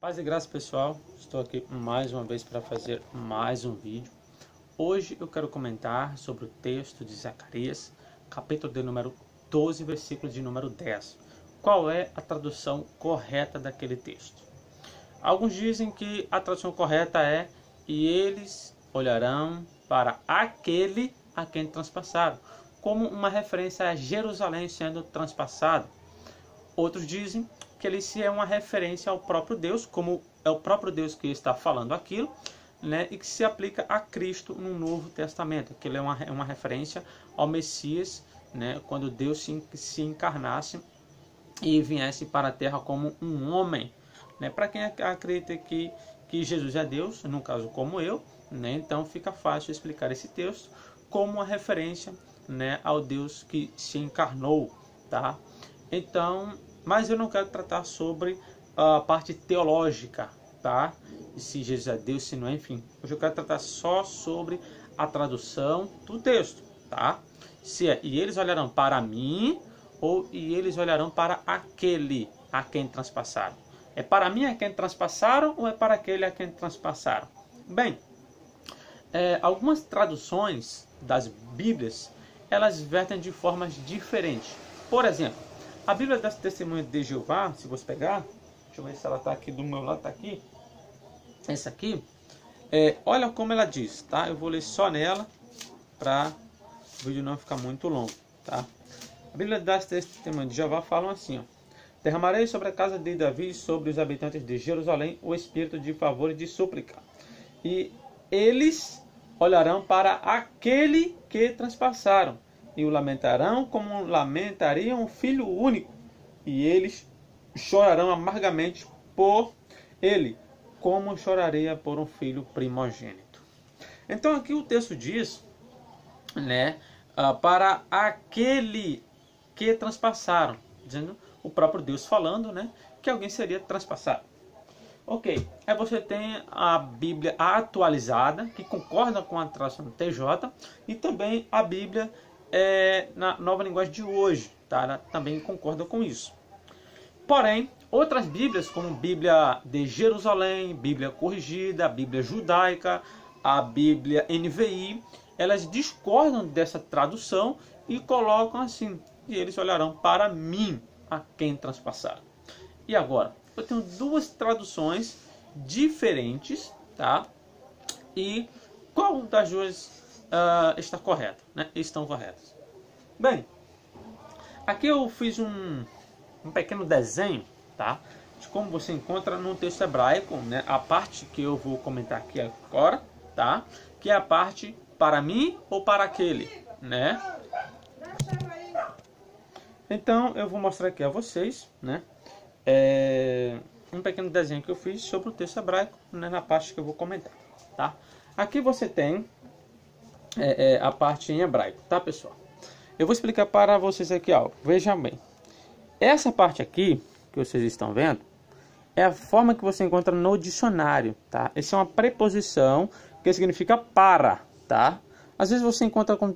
Paz e graça, pessoal, estou aqui mais uma vez para fazer mais um vídeo. Hoje eu quero comentar sobre o texto de Zacarias, capítulo de número 12, versículo de número 10. Qual é a tradução correta daquele texto? Alguns dizem que a tradução correta é: e eles olharão para aquele a quem transpassaram, como uma referência a Jerusalém sendo transpassado. Outros dizem que ele é uma referência ao próprio Deus, como é o próprio Deus que está falando aquilo, né, e que se aplica a Cristo no Novo Testamento. Aquilo é uma referência ao Messias, né, quando Deus se encarnasse e viesse para a terra como um homem. Né, para quem acredita que Jesus é Deus, no caso como eu, né, então fica fácil explicar esse texto como uma referência, né, ao Deus que se encarnou, tá? Então, mas eu não quero tratar sobre a parte teológica, tá? Se Jesus é Deus, se não é, enfim. Hoje eu quero tratar só sobre a tradução do texto, tá? Se é, e eles olharão para mim, ou e eles olharão para aquele a quem transpassaram. É para mim a quem transpassaram, ou é para aquele a quem transpassaram? Bem, algumas traduções das Bíblias, elas vertem de formas diferentes. Por exemplo, a Bíblia das Testemunhas de Jeová, se você pegar, deixa eu ver se ela está aqui do meu lado, está aqui. Essa aqui, olha como ela diz, tá? Eu vou ler só nela, para o vídeo não ficar muito longo, tá? A Bíblia das Testemunhas de Jeová falam assim, ó: derramarei sobre a casa de Davi e sobre os habitantes de Jerusalém o espírito de favor e de súplica. E eles olharão para aquele que transpassaram, e o lamentarão como lamentariam um filho único, e eles chorarão amargamente por ele, como choraria por um filho primogênito. Então aqui o texto diz, né, para aquele que transpassaram, dizendo o próprio Deus falando, né, que alguém seria transpassado. Ok, aí você tem a Bíblia atualizada, que concorda com a tradução TJ, e também a Bíblia na nova linguagem de hoje, tá? Ela também concorda com isso. Porém, outras Bíblias, como Bíblia de Jerusalém, Bíblia corrigida, a Bíblia judaica, a Bíblia NVI, elas discordam dessa tradução e colocam assim: e eles olharão para mim a quem transpassaram. E agora, eu tenho duas traduções diferentes, tá? E qual das duas está correta, né? Estão corretas. Bem, aqui eu fiz um pequeno desenho, tá? De como você encontra no texto hebraico, né? A parte que eu vou comentar aqui agora, tá? Que é a parte para mim ou para aquele, né? Então eu vou mostrar aqui a vocês, né? Um pequeno desenho que eu fiz sobre o texto hebraico, né? Na parte que eu vou comentar, tá? Aqui você tem a parte em hebraico, tá, pessoal? Eu vou explicar para vocês aqui algo. Vejam bem. Essa parte aqui, que vocês estão vendo, é a forma que você encontra no dicionário, tá? Essa é uma preposição que significa para, tá? Às vezes você encontra com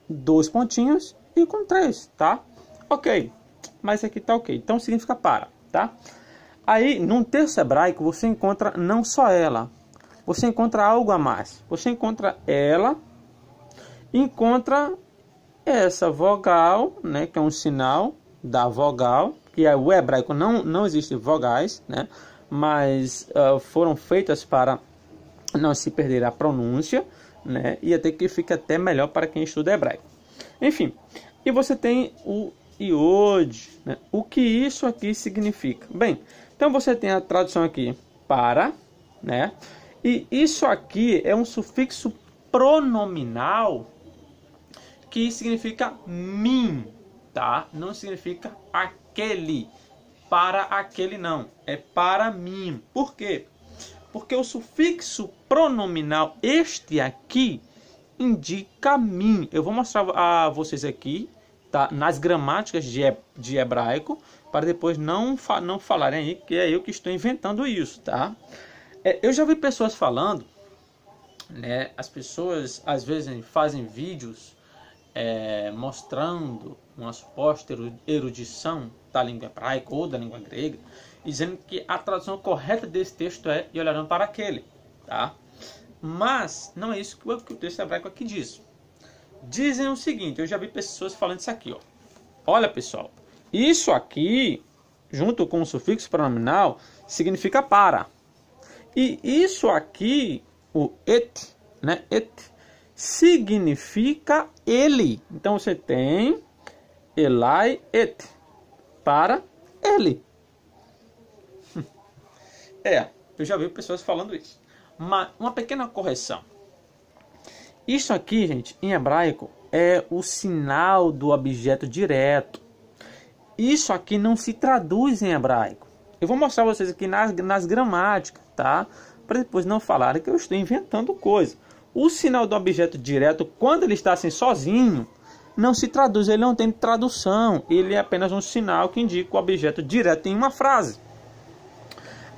2 pontinhos e com 3, tá? Ok. Mas aqui tá ok. Então significa para, tá? Aí, num texto hebraico, você encontra não só ela, você encontra algo a mais. Você encontra ela, encontra essa vogal, né, que é um sinal da vogal, que o hebraico não existe vogais, né, mas foram feitas para não se perder a pronúncia, né, e até que fica até melhor para quem estuda hebraico. Enfim, e você tem o iod, né? O que isso aqui significa? Bem, então você tem a tradução aqui para, né? E isso aqui é um sufixo pronominal que significa mim, tá? Não significa aquele, para aquele não, é para mim. Por quê? Porque o sufixo pronominal, este aqui, indica mim. Eu vou mostrar a vocês aqui, tá? Nas gramáticas de hebraico, para depois não falarem aí que é eu que estou inventando isso, tá? Eu já vi pessoas falando, né? As pessoas às vezes fazem vídeos mostrando uma suposta erudição da língua hebraica ou da língua grega, dizendo que a tradução correta desse texto é e olharão para aquele, tá? Mas não é isso que o texto hebraico aqui diz. Dizem o seguinte, eu já vi pessoas falando isso aqui, ó. Olha, pessoal, isso aqui, junto com o sufixo pronominal, significa para. E isso aqui, o et, né, et, significa ele. Então você tem Elai et, para ele. Eu já vi pessoas falando isso. Uma pequena correção. Isso aqui, gente, em hebraico, é o sinal do objeto direto. Isso aqui não se traduz em hebraico. Eu vou mostrar vocês aqui nas gramáticas, tá? Para depois não falarem que eu estou inventando coisa. O sinal do objeto direto, quando ele está assim sozinho, não se traduz, ele não tem tradução. Ele é apenas um sinal que indica o objeto direto em uma frase.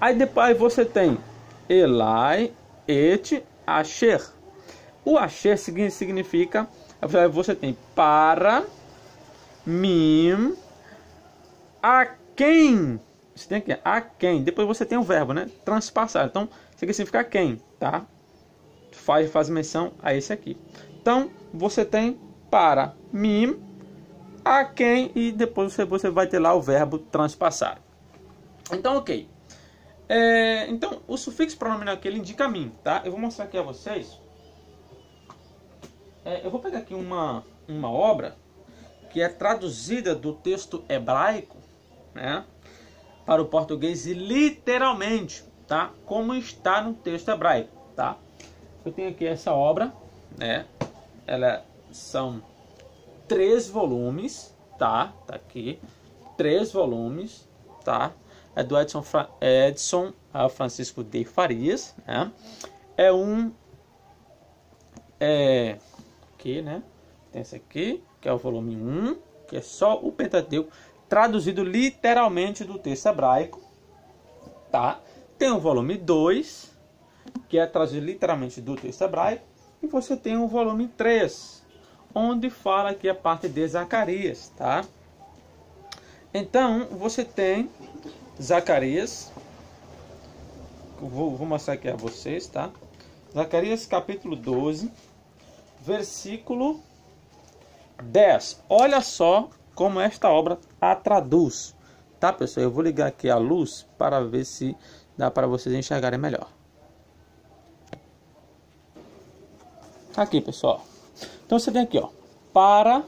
Aí depois você tem Elai et asher. O asher significa, você tem para mim, a quem. Você tem aqui, a quem. Depois você tem o verbo, né? Transpassar. Então, isso aqui significa quem, tá? Faz menção a esse aqui. Então, você tem para mim, a quem, e depois você vai ter lá o verbo transpassar. Então, ok. Então, o sufixo pronominal aqui, ele indica a mim, tá? Eu vou mostrar aqui a vocês. Eu vou pegar aqui uma obra que é traduzida do texto hebraico, né, para o português e literalmente, tá? Como está no texto hebraico, tá? Eu tenho aqui essa obra, né? São 3 volumes, tá? Tá aqui, 3 volumes, tá? É do Edson Francisco de Farias, né? Aqui, né? Tem esse aqui, que é o volume 1, que é só o Pentateuco, traduzido literalmente do texto hebraico, tá? Tem o volume 2, que é traduzido literalmente do texto hebraico, e você tem o volume 3, onde fala aqui a parte de Zacarias, tá? Então, você tem Zacarias, vou mostrar aqui a vocês, tá? Zacarias capítulo 12, versículo 10. Olha só como esta obra a traduz, tá, pessoal? Eu vou ligar aqui a luz para ver se dá para vocês enxergarem melhor. Aqui, pessoal. Então você tem aqui, ó, para, tá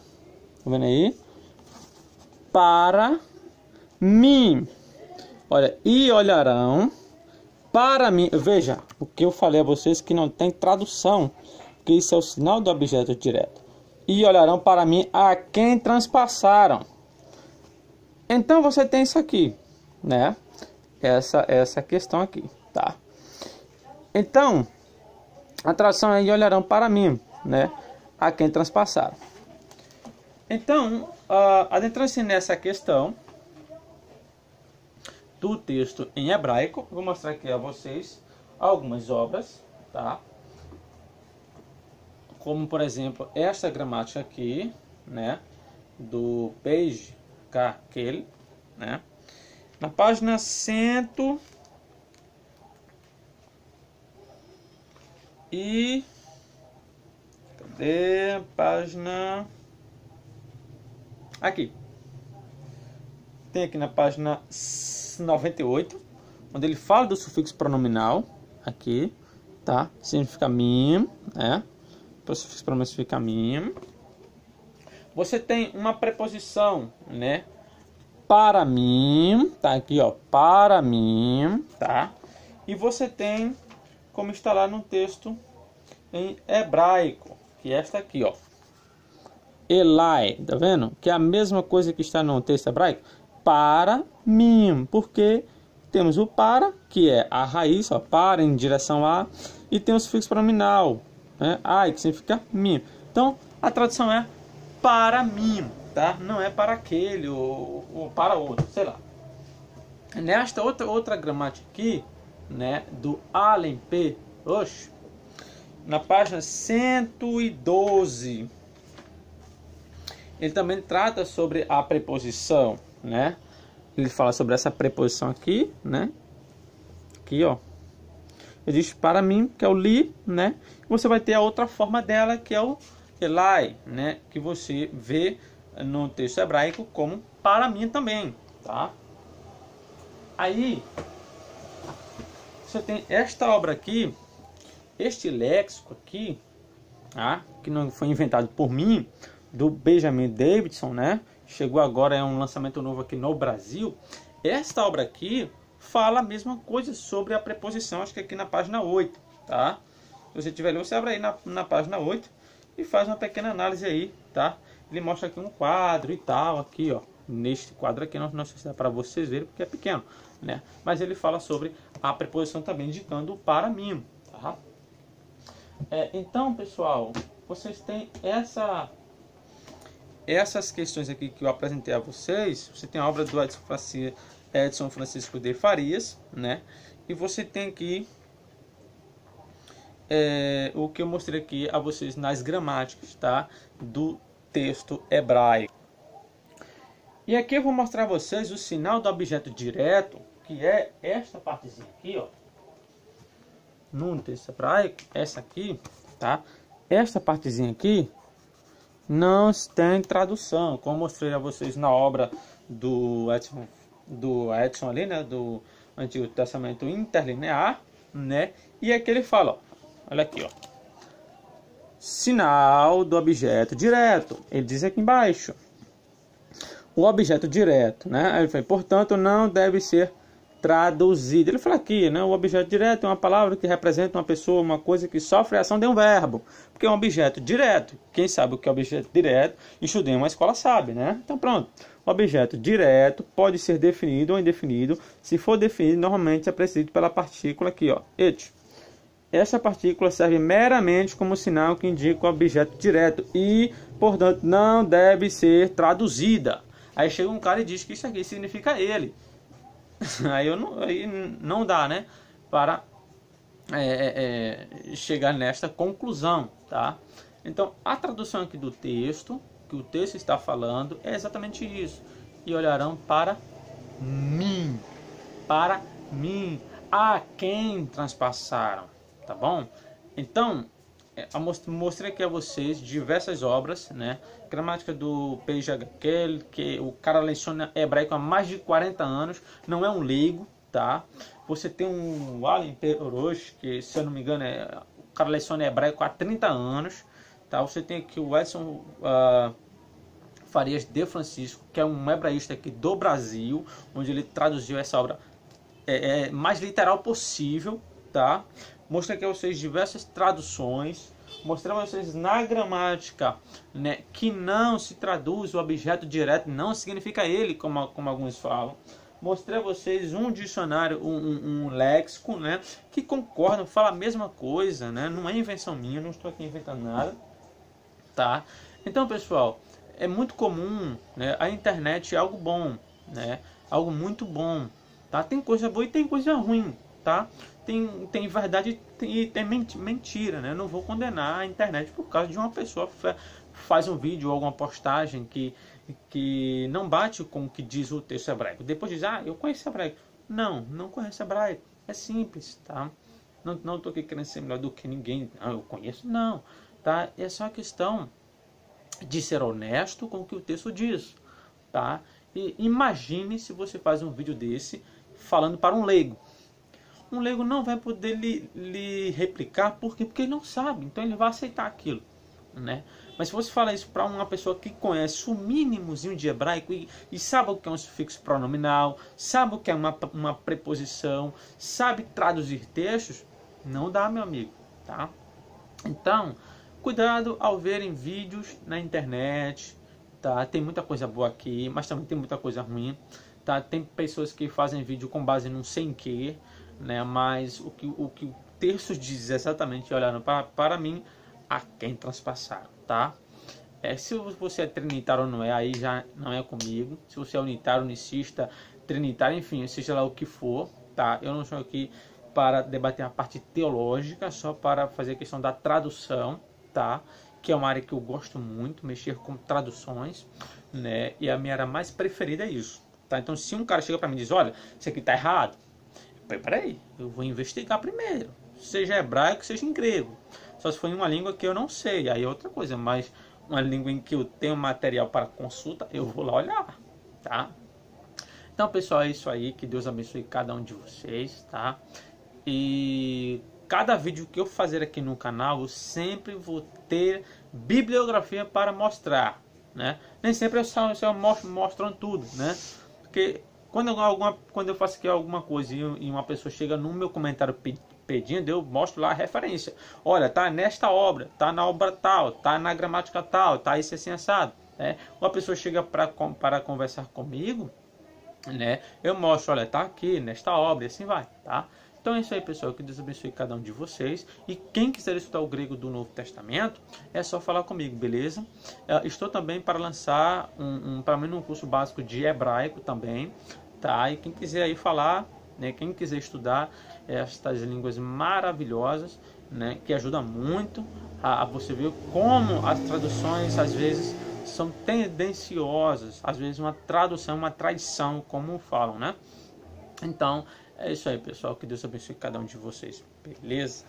vendo aí? Para mim. Olha, e olharão para mim. Veja, o que eu falei a vocês que não tem tradução, que isso é o sinal do objeto direto. E olharão para mim a quem transpassaram. Então você tem isso aqui, né? Essa questão aqui, tá? Então, a tradução é e olharão para mim, né? A quem transpassaram. Então, adentrando-se nessa questão do texto em hebraico, vou mostrar aqui a vocês algumas obras, tá? Como, por exemplo, esta gramática aqui, né? Do Page Kakel, né? Na página 100 e... Cadê a página? Aqui. Tem aqui na página 98, onde ele fala do sufixo pronominal, aqui, tá? Significa mim, né? O sufixo pronominal significa mim. Você tem uma preposição, né? Para mim, tá aqui, ó, para mim, tá? E você tem, como está lá no texto em hebraico, que é esta aqui, ó. Elai, tá vendo? Que é a mesma coisa que está no texto hebraico. Para mim, porque temos o para, que é a raiz, ó, para em direção a, e tem o sufixo pronominal, né? Ai, que significa mim. Então, a tradução é para mim, tá? Não é para aquele ou para outro, sei lá. Nesta outra gramática aqui, né, do Allen P. Rush, na página 112, ele também trata sobre a preposição, né? ele fala sobre essa preposição aqui, né? Aqui, ó. Ele diz para mim, que é o li, né? Você vai ter a outra forma dela, que é o elai, né? Que você vê no texto hebraico como para mim também, tá? Aí, você tem esta obra aqui, este léxico aqui, tá? Que não foi inventado por mim, do Benjamin Davidson, né? Chegou agora, é um lançamento novo aqui no Brasil. Esta obra aqui fala a mesma coisa sobre a preposição, acho que aqui na página 8, tá? Se você tiver ali, você abre aí na página 8 e faz uma pequena análise aí, tá? Ele mostra aqui um quadro e tal, aqui, ó. Neste quadro aqui, não sei se dá para vocês verem, porque é pequeno, né? Mas ele fala sobre a preposição também, indicando o para mim, tá? Então, pessoal, vocês têm essas questões aqui que eu apresentei a vocês. Você tem a obra do Edson Francisco de Farias, né? E você tem aqui o que eu mostrei aqui a vocês nas gramáticas, tá? Do texto hebraico. E aqui eu vou mostrar a vocês o sinal do objeto direto, que é esta partezinha aqui, ó. No texto hebraico, essa aqui, tá? Esta partezinha aqui não tem tradução, como eu mostrei a vocês na obra do Edson ali, né? Do Antigo Testamento Interlinear, né? E aqui ele fala, ó, olha aqui, ó. Sinal do objeto direto. Ele diz aqui embaixo. O objeto direto, né? Aí ele fala, portanto, não deve ser traduzido. Ele fala aqui, né? O objeto direto é uma palavra que representa uma pessoa, uma coisa que sofre a ação de um verbo. Porque é um objeto direto. Quem sabe o que é objeto direto, estudei em uma escola sabe, né? Então pronto. O objeto direto pode ser definido ou indefinido. Se for definido, normalmente é precedido pela partícula aqui, ó. Et. Essa partícula serve meramente como sinal que indica o objeto direto e, portanto, não deve ser traduzida. Aí chega um cara e diz que isso aqui significa ele. Aí não dá, né? Para chegar nesta conclusão, tá? Então, a tradução aqui do texto, que o texto está falando, é exatamente isso. E olharão para mim, a quem transpassaram, tá bom? Então, mostrei aqui a vocês diversas obras, né? Gramática do P.J. Kelly, que o cara leciona hebraico há mais de 40 anos, não é um leigo, tá? Você tem um Allen Perosh, que se eu não me engano o cara leciona hebraico há 30 anos, tá? Você tem aqui o Edson Farias de Francisco, que é um hebraísta aqui do Brasil, onde ele traduziu essa obra mais literal possível, tá? Mostrei aqui a vocês diversas traduções. Mostrei a vocês na gramática, né, que não se traduz o objeto direto, não significa ele, como alguns falam. Mostrei a vocês um dicionário, um léxico, né, que concordam, fala a mesma coisa, né, não é invenção minha, não estou aqui inventando nada, tá? Então, pessoal, é muito comum, né, a internet é algo bom, né, algo muito bom, tá? Tem coisa boa e tem coisa ruim, tá? Tem verdade e tem mentira, né? Eu não vou condenar a internet por causa de uma pessoa que faz um vídeo ou alguma postagem que não bate com o que diz o texto hebraico. Depois diz, eu conheço hebraico. Não conheço hebraico. É simples, tá? Não estou aqui querendo ser melhor do que ninguém. Eu conheço, não. Tá? É só a questão de ser honesto com o que o texto diz, tá? E imagine se você faz um vídeo desse falando para um leigo. Um leigo não vai poder lhe replicar, porque ele não sabe, então ele vai aceitar aquilo, né? Mas se você falar isso para uma pessoa que conhece o mínimozinho de hebraico e sabe o que é um sufixo pronominal, sabe o que é uma preposição, sabe traduzir textos, não dá, meu amigo, tá? Então, cuidado ao verem vídeos na internet, tá? Tem muita coisa boa aqui, mas também tem muita coisa ruim, tá? Tem pessoas que fazem vídeo com base num sem que, né? Mas o que o texto diz exatamente, olhando para mim, a quem transpassaram, tá? Se você é trinitário ou não é, aí já não é comigo. Se você é unitário, unicista, trinitário, enfim, seja lá o que for, tá? Eu não estou aqui para debater a parte teológica, só para fazer a questão da tradução, tá? Que é uma área que eu gosto muito, mexer com traduções, né? E a minha área mais preferida é isso, tá? Então, se um cara chega para mim e diz, olha, isso aqui tá errado, peraí, eu vou investigar primeiro, seja hebraico, seja em grego. Só se for em uma língua que eu não sei, aí é outra coisa, mas uma língua em que eu tenho material para consulta, eu vou lá olhar, tá? Então, pessoal, é isso aí, que Deus abençoe cada um de vocês, tá? E cada vídeo que eu fazer aqui no canal, eu sempre vou ter bibliografia para mostrar, né? Nem sempre eu mostro mostrando tudo, né? Porque quando eu faço aqui alguma coisa e uma pessoa chega no meu comentário pedindo, eu mostro lá a referência. Olha, tá nesta obra, tá na obra tal, tá na gramática tal, tá isso assim assado, né? Uma pessoa chega para conversar comigo, né? Eu mostro, olha, tá aqui nesta obra e assim vai, tá? Então é isso aí, pessoal, que Deus abençoe cada um de vocês. E quem quiser estudar o grego do Novo Testamento, é só falar comigo, beleza? Estou também para lançar para mim um curso básico de hebraico também, tá? E quem quiser aí falar, né, quem quiser estudar estas línguas maravilhosas, né, que ajuda muito a você ver como as traduções às vezes são tendenciosas, às vezes uma tradução, uma traição, como falam, né? Então, é isso aí, pessoal. Que Deus abençoe cada um de vocês. Beleza?